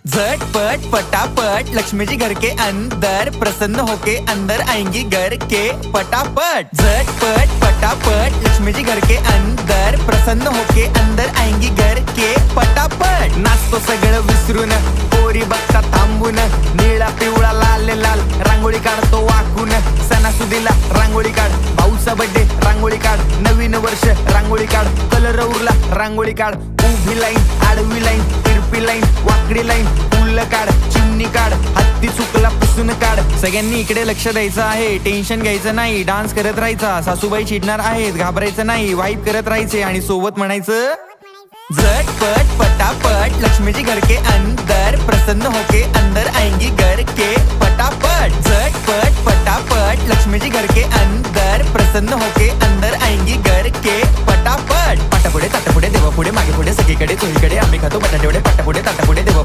झटपट पटापट लक्ष्मी जी घर के अंदर प्रसन्न होके अंदर आएंगी घर के पटापट। झटपट पटापट लक्ष्मी जी घर के अंदर प्रसन्न होके अंदर आएंगी घर के पटापट। नाचतो सगळं विसरून पोरी बघता थांबून निळा पिवळा लाल लाल रांगोळी काढतो वाकून। सणासुदीला रांगोळी काढ, भाऊचा बर्थडे रांगोळी काढ, नवीन वर्ष रांगोळी काढ, कलर उरला रांगोळी काढ, उभी लाईन आडवी लाईन तिरपी लाईन वाकडी लाईन फुल काढ, चिमणी काढ, हत्ती चुकला पुसून काढ। सगळ्यांनी इकडे लक्ष द्यायचं आहे, टेन्शन घ्यायचं नाही, डान्स करत राहायचा। सासूबाई चिडणार आहेत, घाबरायचं नाही, वाईब करत राहायचे आणि सोबत म्हणायचं झटपट पटापट लक्ष्मी जी घर के अंदर प्रसन्न होके अंदर आएंगी घर के पटापट। झटपट पटापट लक्ष्मी जी घर के अंदर प्रसन्न होके अंदर आएंगी घर के पटापट। पाटापुढे ताटापुढे देवापुढे मागे पुढे सगळीकडे चोहीकडे आम्ही खातो बटाटेवडे पाटापुढे ताटापुढे देवा